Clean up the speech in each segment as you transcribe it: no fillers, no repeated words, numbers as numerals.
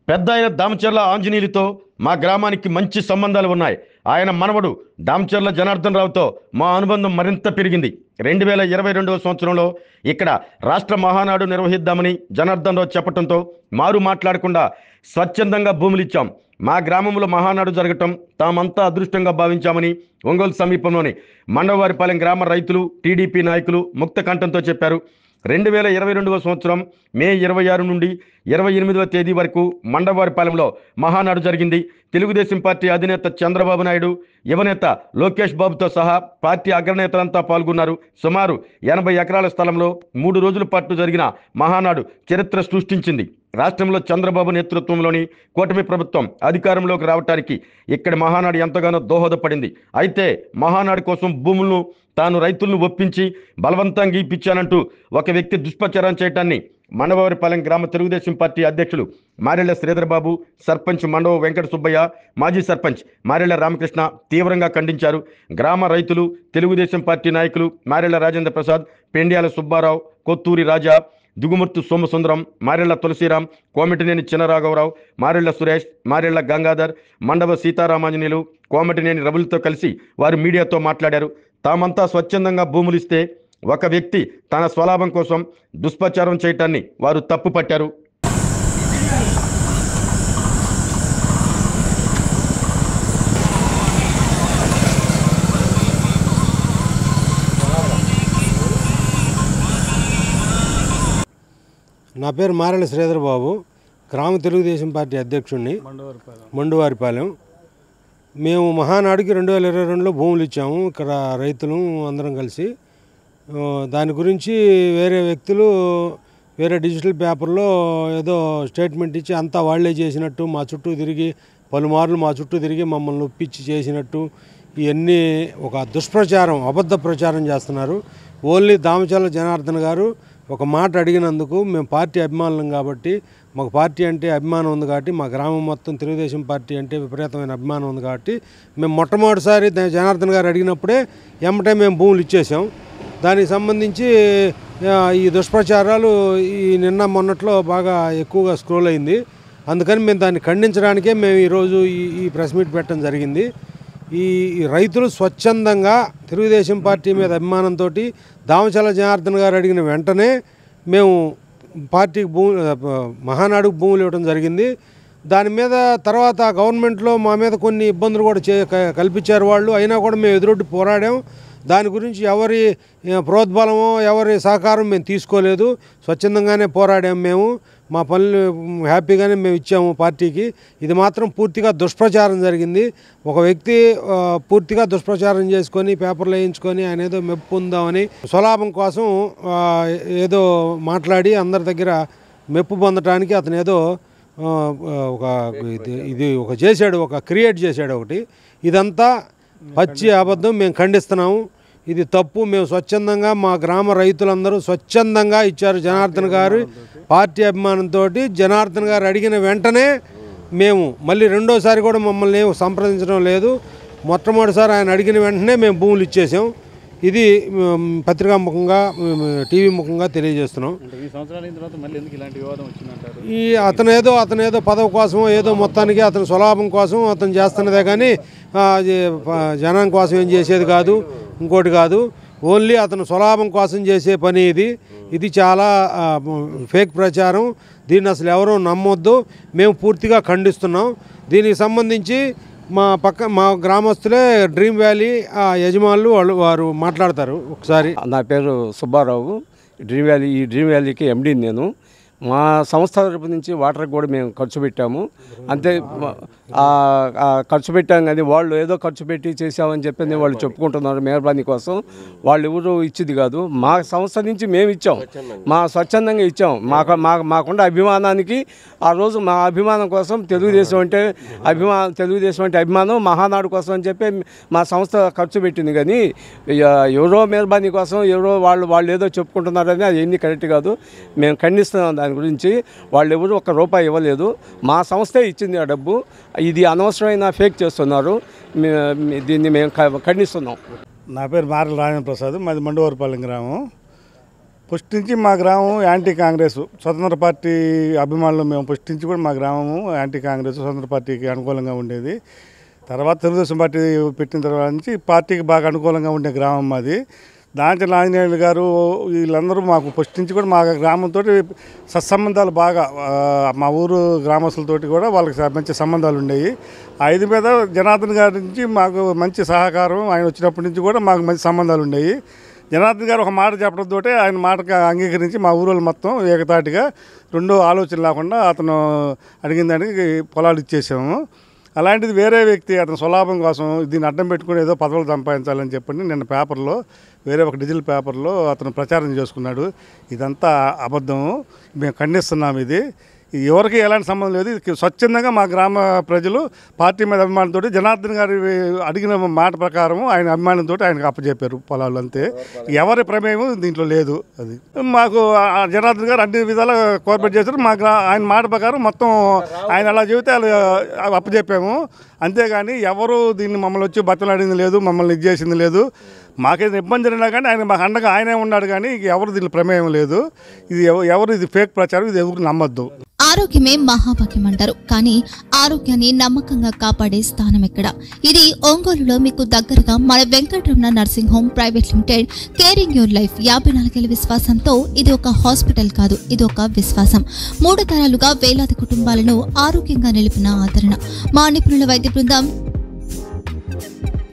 పెద్ద ఆయన దామచర్ల ఆంజనేయులతో మా గ్రామానికి మంచి సంబంధాలు ఉన్నాయి. ఆయన మనవడు దామచర్ల జనార్దన్ రావుతో మా అనుబంధం మరింత పెరిగింది. 2022వ సంవత్సరంలో ఇక్కడ రాష్ట్ర మహానాడు నిర్వహిద్దామని జనార్దన్ రావు చెప్పడంతో మారు మాట్లాడకుండా స్వచ్ఛందంగా భూములు ఇచ్చాం. మా గ్రామంలో మహానాడు జరగటం తామంతా అదృష్టంగా భావించామని ఒంగోలు సమీపంలోని మండవారిపాలెం గ్రామ రైతులు, టీడీపీ నాయకులు ముక్త కంఠంతో చెప్పారు. 2022వ సంవత్సరం మే 26 నుండి 28వ తేదీ వరకు మండవారిపాలెంలో మహానాడు జరిగింది. తెలుగుదేశం పార్టీ అధినేత చంద్రబాబు నాయుడు, యువనేత లోకేష్ బాబుతో సహా పార్టీ అగ్రనేతలంతా పాల్గొన్నారు. సుమారు 80 ఎకరాల స్థలంలో 3 రోజుల పాటు జరిగిన మహానాడు చరిత్ర సృష్టించింది. రాష్ట్రంలో చంద్రబాబు నేతృత్వంలోని కూటమి ప్రభుత్వం అధికారంలోకి రావడానికి ఇక్కడి మహానాడు ఎంతగానో దోహదపడింది. అయితే మహానాడు కోసం భూములను తాను రైతులను ఒప్పించి బలవంతంగా ఇప్పించానంటూ ఒక వ్యక్తి దుష్ప్రచారం చేయటాన్ని మండవారిపాలెం గ్రామ తెలుగుదేశం పార్టీ అధ్యక్షులు మారెళ్ల శ్రీధర్బాబు, సర్పంచ్ మండవ వెంకట సుబ్బయ్య, మాజీ సర్పంచ్ మారెళ్ల రామకృష్ణ తీవ్రంగా ఖండించారు. గ్రామ రైతులు, తెలుగుదేశం పార్టీ నాయకులు మారెళ్ల రాజేంద్ర ప్రసాద్, పెండ్యాల సుబ్బారావు, కొత్తూరి రాజా, దుగుమర్తు సోమసుందరం, మారెళ్ల తులసిరాం, కోమటినేని చినరాఘవరావు, మారెళ్ల సురేష్, మారెళ్ల గంగాధర్, మండవ సీతారామాంజనేయులు, కోమటినేని రవులతో కలిసి వారు మీడియాతో మాట్లాడారు. తామంతా స్వచ్ఛందంగా భూములిస్తే ఒక వ్యక్తి తన స్వలాభం కోసం దుష్ప్రచారం చేయటాన్ని వారు తప్పు పట్టారు. నా పేరు మారెళ్ల శ్రీధర్ బాబు, గ్రామ తెలుగుదేశం పార్టీ అధ్యక్షుడిని, మండువారిపాలెం. మేము మహానాడుకి 2022లో భూములు ఇచ్చాము. ఇక్కడ రైతులు అందరం కలిసి దాని గురించి వేరే వ్యక్తులు వేరే డిజిటల్ పేపర్లో ఏదో స్టేట్మెంట్ ఇచ్చి అంతా వాళ్లే చేసినట్టు మా చుట్టూ తిరిగి పలుమార్లు మా చుట్టూ తిరిగి మమ్మల్ని ఒప్పించి చేసినట్టు ఇవన్నీ ఒక దుష్ప్రచారం, అబద్ధ ప్రచారం చేస్తున్నారు. ఓన్లీ దామచర్ల జనార్దన్ గారు ఒక మాట అడిగినందుకు మేము పార్టీ అభిమానులం కాబట్టి, మాకు పార్టీ అంటే అభిమానం ఉంది కాబట్టి, మా గ్రామం మొత్తం తెలుగుదేశం పార్టీ అంటే విపరీతమైన అభిమానం ఉంది కాబట్టి మేము మొట్టమొదటిసారి జనార్దన్ గారు అడిగినప్పుడే ఎమ్మటే మేము భూములు ఇచ్చేసాం. దానికి సంబంధించి ఈ దుష్ప్రచారాలు ఈ నిన్న మొన్నట్లో బాగా ఎక్కువగా స్క్రోల్ అయింది. అందుకని మేము దాన్ని ఖండించడానికే మేము ఈరోజు ఈ ప్రెస్ మీట్ పెట్టడం జరిగింది. ఈ రైతులు స్వచ్ఛందంగా తెలుగుదేశం పార్టీ మీద అభిమానంతో దామచర్ల జనార్దన్ గారు అడిగిన వెంటనే మేము పార్టీకి మహానాడుకు భూములు ఇవ్వడం జరిగింది. దాని మీద తర్వాత గవర్నమెంట్లో మా మీద కొన్ని ఇబ్బందులు కూడా కల్పించారు వాళ్ళు. అయినా కూడా మేము ఎదురొడ్డి పోరాడాం. దాని గురించి ఎవరి ప్రోద్బలమో ఎవరి సహకారం మేము తీసుకోలేదు. స్వచ్ఛందంగానే పోరాడాము. మేము మా పనులు హ్యాపీగానే మేము ఇచ్చాము పార్టీకి. ఇది మాత్రం పూర్తిగా దుష్ప్రచారం జరిగింది. ఒక వ్యక్తి పూర్తిగా దుష్ప్రచారం చేసుకొని పేపర్లు వేయించుకొని ఆయన ఏదో మెప్పు పొందామని స్వలాభం కోసం ఏదో మాట్లాడి అందరి దగ్గర మెప్పు పొందడానికి అతను ఏదో ఒక చేశాడు, ఒక క్రియేట్ చేశాడు ఒకటి. ఇదంతా పచ్చి అబద్ధం. మేము ఖండిస్తున్నాము. ఇది తప్పు. మేము స్వచ్ఛందంగా మా గ్రామ రైతులందరూ స్వచ్ఛందంగా ఇచ్చారు. జనార్దన్ గారు పార్టీ అభిమానంతో జనార్దన్ గారు అడిగిన వెంటనే మేము మళ్ళీ రెండోసారి కూడా మమ్మల్ని సంప్రదించడం లేదు. మొట్టమొదటిసారి ఆయన అడిగిన వెంటనే మేము భూములు ఇచ్చేసాం. ఇది పత్రికా ముఖంగా టీవీ ముఖంగా తెలియజేస్తున్నాం. ఈ అతనేదో పదవి కోసమో ఏదో మొత్తానికి అతని స్వలాభం కోసం అతను చేస్తున్నదే కానీ జనం కోసం ఏం చేసేది కాదు, ఇంకోటి కాదు. ఓన్లీ అతను స్వలాభం కోసం చేసే పని ఇది చాలా ఫేక్ ప్రచారం. దీన్ని అసలు ఎవరూ నమ్మొద్దు. మేము పూర్తిగా ఖండిస్తున్నాం. దీనికి సంబంధించి మా గ్రామస్తులే డ్రీమ్ వ్యాలీ యజమానులు వారు మాట్లాడతారు. ఒకసారి నా పేరు సుబ్బారావు, ఈ డ్రీమ్ వ్యాలీకి ఎండీని నేను. మా సంస్థ తరపు నుంచి వాటర్కి కూడా మేము ఖర్చు పెట్టాము. అంతే ఖర్చు పెట్టాం కానీ వాళ్ళు ఏదో ఖర్చు పెట్టి చేసామని చెప్పి వాళ్ళు చెప్పుకుంటున్నారు మెహర్బానీ కోసం. వాళ్ళు ఎవరు ఇచ్చింది కాదు. మా సంస్థ నుంచి మేము ఇచ్చాం, మా స్వచ్ఛందంగా ఇచ్చాం. మాకున్న అభిమానానికి ఆ రోజు మా అభిమానం కోసం తెలుగుదేశం అంటే అభిమానం మహానాడు కోసం అని చెప్పి మా సంస్థ ఖర్చు పెట్టింది. కానీ ఎవరో మెహర్బానీ కోసం ఎవరో వాళ్ళు ఏదో చెప్పుకుంటున్నారని అది ఎన్ని కరెక్ట్ కాదు. మేము ఖండిస్తున్నాం. దాని గురించి వాళ్ళు ఎవరు ₹1 ఇవ్వలేదు. మా సంస్థే ఇచ్చింది ఆ డబ్బు. ఇది అనవసరమైన ఫేక్ చేస్తున్నారు. దీన్ని మేము ఖండిస్తున్నాం. నా పేరు మారెళ్ల రాజేంద్ర ప్రసాద్, మాది మండవారిపాలెం గ్రామం. ఫస్ట్ నుంచి మా గ్రామం యాంటీ కాంగ్రెస్, స్వతంత్ర పార్టీ అభిమానులు మేము. ఫస్ట్ నుంచి కూడా మా గ్రామము యాంటీ కాంగ్రెస్, స్వతంత్ర పార్టీకి అనుకూలంగా ఉండేది. తర్వాత తెలుగుదేశం పార్టీ పెట్టిన తర్వాత నుంచి పార్టీకి బాగా అనుకూలంగా ఉండే గ్రామం మాది. దాంట్లో ఆంజనేయులు గారు వీళ్ళందరూ మాకు ఫస్ట్ నుంచి కూడా మా గ్రామంతో సత్సంబంధాలు బాగా, మా ఊరు గ్రామస్తులతోటి కూడా వాళ్ళకి మంచి సంబంధాలు ఉండేవి. ఐదు మీద జనార్దన్ గారి నుంచి మాకు మంచి సహకారం, ఆయన వచ్చినప్పటి నుంచి కూడా మాకు మంచి సంబంధాలు ఉండేవి. జనార్దన్ గారు ఒక మాట చెప్పడంతో ఆయన మాటకు అంగీకరించి మా ఊరోళ్ళు మొత్తం ఏకతాటిగా రెండో ఆలోచన లేకుండా అతను అడిగిన దానికి పొలాలు ఇచ్చేసాము. అలాంటిది వేరే వ్యక్తి అతను స్వలాభం కోసం దీన్ని అడ్డం పెట్టుకుని ఏదో పదవులు సంపాదించాలని చెప్పండి నిన్న పేపర్లో, వేరే ఒక డిజిటల్ పేపర్లో అతను ప్రచారం చేసుకున్నాడు. ఇదంతా అబద్ధం, మేము ఖండిస్తున్నాం. ఇది ఎవరికి ఎలాంటి సంబంధం లేదు. ఇది స్వచ్ఛందంగా మా గ్రామ ప్రజలు పార్టీ మీద అభిమానంతో జనార్దన్ గారి అడిగిన మాట ప్రకారం ఆయన అభిమానంతో ఆయనకు అప్పచెప్పారు పొలాలు, అంతే. ఎవరి ప్రమేయం దీంట్లో లేదు. అది మాకు జనార్దన్ గారు అన్ని విధాలా కోఆపరేట్ చేశారు. మా ఆయన మాట ప్రకారం మొత్తం ఆయన అలా చెబితే అలా అప్పచెప్పాము. అంతేగాని ఎవరు దీన్ని మమ్మల్ని వచ్చి బతలాడింది లేదు, మమ్మల్ని ఇది చేసింది లేదు. మాకేదైనా ఇబ్బంది జరిగినా కానీ ఆయన మాకు అండగా ఆయనే ఉన్నాడు. కానీ ఎవరు దీని ప్రమేయం లేదు. ఇది ఎవరు ఇది ఫేక్ ప్రచారం, ఇది ఎవరు నమ్మద్దు. ఆరోగ్యమే మహాభాగ్యం అంటారు, కానీ ఆరోగ్యాన్ని నమ్మకంగా కాపాడే స్థానం ఎక్కడ? ఇది ఒంగోలులో మీకు దగ్గరగా మన Venkataramana nursing home private limited. Caring your life 54 ఏళ్ల విశ్వాసంతో ఇది ఒక హాస్పిటల్ కాదు, ఇది ఒక విశ్వాసం. 3 తరాలుగా వేలాది కుటుంబాలను ఆరోగ్యంగా నిలిపిన ఆదరణ. మా నిపుణుల వైద్య బృందం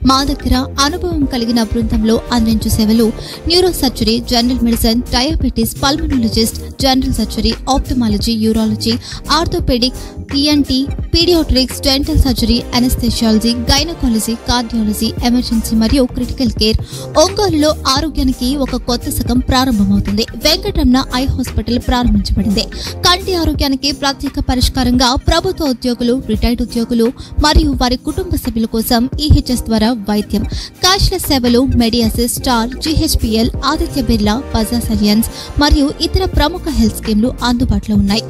మా దగ్గర అనుభవం కలిగిన బృందంలో అందించే సేవలు neuro surgery, general medicine, diabetes, pulmonologist, general surgery, ophthalmology, urology, orthopaedic, ENT, paediatrics, dental surgery, anaesthesiology, gynaecology, cardiology, emergency మరియు క్రిటికల్ కేర్. ఒంగోలులో ఆరోగ్యానికి ఒక కొత్త శకం ప్రారంభమవుతుంది. వెంకటరమణ ఐ హాస్పిటల్ ప్రారంభించబడింది. కంటి ఆరోగ్యానికి ప్రత్యేక పరిష్కారంగా ప్రభుత్వ ఉద్యోగులు, రిటైర్డ్ ఉద్యోగులు మరియు వారి కుటుంబ సభ్యుల కోసం ఈహెచ్ఎస్ ద్వారా వైద్యం. క్యాష్లెస్ సేవలు మెడియాసిస్, స్టార్, జీహెచ్పిఎల్, ఆదిత్య బిర్లా, బజాజ్ అలియన్స్ మరియు ఇతర ప్రముఖ హెల్త్ స్కీమ్లు అందుబాటులో ఉన్నాయి.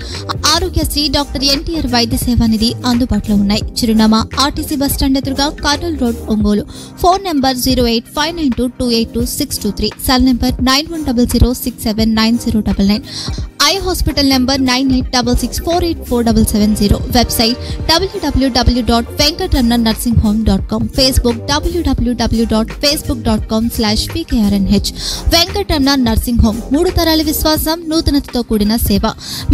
ఆరోగ్యశ్రీ, డాక్టర్ ఎన్టీఆర్ వైద్య సేవా నిధి అందుబాటులో ఉన్నాయి. చిరునామా ఆర్టీసీ బస్టాండ్ ఎదురుగా, Kurnool road, Ongole. Phone number 08592282623, cell number 9100679099. Eye hospital number 9866484770. Website www.venkatramanarsinghome.com. Facebook www.facebook.com/pkrnh. Venkataramana nursing home 3 తరాల విశ్వాసం, నూతనతతో కూడిన సేవ.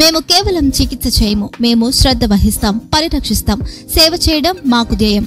మేము కేవలం చికిత్స చేయము, మేము శ్రద్ధ వహిస్తాం, పరిరక్షిస్తాం. సేవ చేయడం మాకు ధ్యేయం.